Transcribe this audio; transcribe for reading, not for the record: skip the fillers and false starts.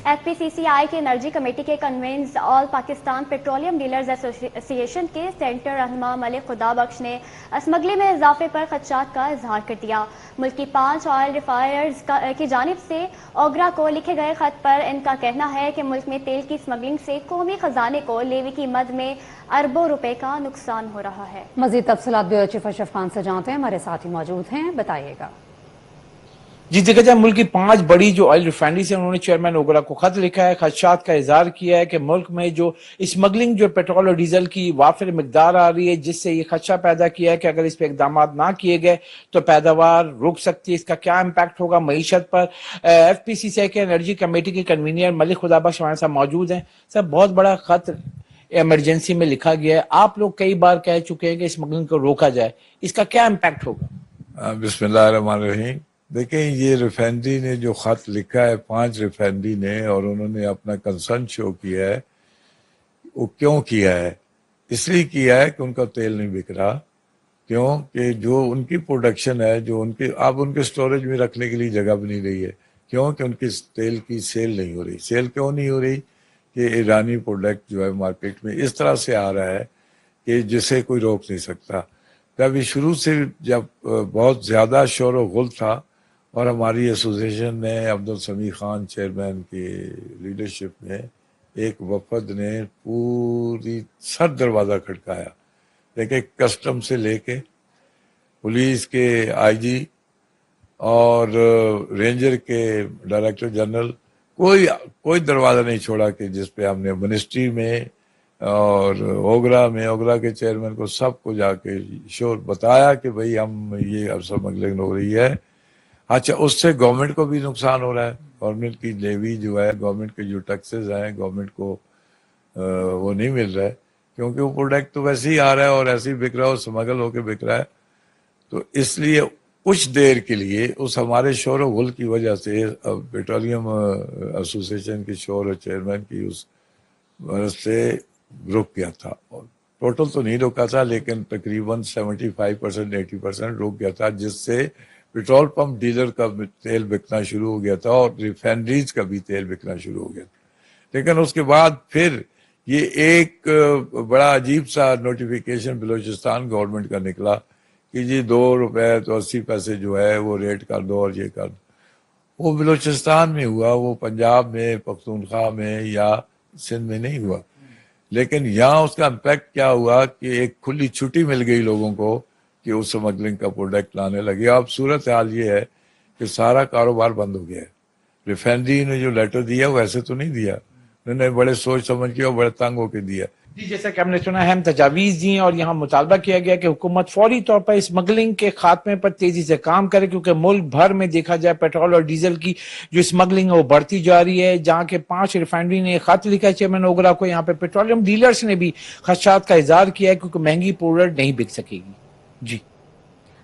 FPCCI की energy committee के convener all Pakistan petroleum dealers association के सेंटर रहनुमा मलिक खुदाबख्श ने स्मगलिंग में इजाफे पर खदशात का इजहार कर दिया। मुल्क की 5 ऑयल रिफाइनर्स की जानिब से ओगरा को लिखे गए खत पर इनका कहना है कि मुल्क में तेल की स्मगलिंग से कौमी खजाने को लेवी की मद में अरबों रुपए का नुकसान हो रहा है। मजीद तफसीलात ब्यूरो चीफ अशरफ खान से जानते हैं, हमारे साथी मौजूद हैं, बताइएगा। जी, देखा जाए मुल्क की 5 बड़ी जो ऑयल रिफाइनरीज है उन्होंने चेयरमैन ओगरा को खत लिखा है, खदशात का इजहार किया है कि मुल्क में जो स्मगलिंग जो पेट्रोल और डीजल की वाफिर मिकदार आ रही है, जिससे ये खदशा पैदा किया है कि अगर इस पर इकदाम ना किए गए तो पैदावार रुक सकती है। इसका क्या इम्पैक्ट होगा मईशत पर। FPCCI के एनर्जी कमेटी के कन्वीनियर मलिक खुदाबख्श हमारे साथ मौजूद हैं। सर, बहुत बड़ा खत इमरजेंसी में लिखा गया है, आप लोग कई बार कह चुके हैं कि स्मगलिंग को रोका जाए, इसका क्या इम्पैक्ट होगा? बिस्मिल्लाहिर्रहमानिर्रहीम। देखें, ये रिफाइनरी ने जो खत लिखा है 5 रिफाइनरी ने, और उन्होंने अपना कंसर्न शो किया है, वो क्यों किया है? इसलिए किया है कि उनका तेल नहीं बिक रहा। क्यों कि जो उनकी प्रोडक्शन है, जो उनकी अब उनके स्टोरेज में रखने के लिए जगह भी नहीं रही है। क्यों कि उनकी तेल की सेल नहीं हो रही। सेल क्यों नहीं हो रही? कि ईरानी प्रोडक्ट जो है मार्केट में इस तरह से आ रहा है कि जिसे कोई रोक नहीं सकता। तब शुरू से जब बहुत ज़्यादा शोर व गुल था, और हमारी एसोसिएशन ने अब्दुल समी खान चेयरमैन की लीडरशिप में एक वफद ने पूरी सर दरवाज़ा खटकाया। देखिए, कस्टम से लेके पुलिस के IG और रेंजर के डायरेक्टर जनरल, कोई दरवाज़ा नहीं छोड़ा कि जिस पे हमने मिनिस्ट्री में और ओगरा के चेयरमैन को सबको जाके शोर बताया कि भाई हम ये स्मगलिंग हो रही है। अच्छा, उससे गवर्नमेंट को भी नुकसान हो रहा है। गवर्नमेंट की लेवी जो है, गवर्नमेंट के जो टैक्सेस हैं, गवर्नमेंट को वो नहीं मिल रहा है, क्योंकि वो प्रोडक्ट तो वैसे ही आ रहा है और ऐसे ही बिक रहा है और स्मगल होकर बिक रहा है। तो इसलिए कुछ देर के लिए उस हमारे शोर व गुल की वजह से पेट्रोलियम एसोसिएशन की शोर और चेयरमैन की उस वजह से रुक गया था। और टोटल तो नहीं रुका था, लेकिन तकरीबन 75% 80% रुक गया था, जिससे पेट्रोल पंप डीलर का तेल बिकना शुरू हो गया था और रिफाइनरीज का भी तेल बिकना शुरू हो गया था। लेकिन उसके बाद फिर ये एक बड़ा अजीब सा नोटिफिकेशन बलूचिस्तान गवर्नमेंट का निकला कि जी 2 रुपए तो 80 पैसे जो है वो रेट कर दो और ये कर दो। वो बलूचिस्तान में हुआ, वो पंजाब में, पख्तूनख्वा में या सिंध में नहीं हुआ। लेकिन यहाँ उसका इम्पैक्ट क्या हुआ कि एक खुली छुट्टी मिल गई लोगों को कि उस स्मगलिंग का प्रोडक्ट लाने लगे। अब सूरत हाल ये है कि सारा कारोबार बंद हो गया है। रिफाइनरी ने जो लेटर दिया वैसे तो नहीं दिया, उन्होंने बड़े सोच समझ के और बड़े तंग होकर दिया। जी, जैसा कि हमने सुना है, हम तजावीज़ दी और यहाँ मुतालबा किया गया कि हुकूमत फौरी तौर पर स्मगलिंग के खात्मे पर तेजी से काम करे, क्योंकि मुल्क भर में देखा जाए पेट्रोल और डीजल की जो स्मगलिंग है वो बढ़ती जा रही है। जहाँ के 5 रिफाइनरी ने खत लिखा है चेयरमैन ओगरा को, यहाँ पे पेट्रोलियम डीलर्स ने भी खदशात का इजहार किया है क्योंकि महंगी प्रोडक्ट नहीं बिक सकेगी। जी।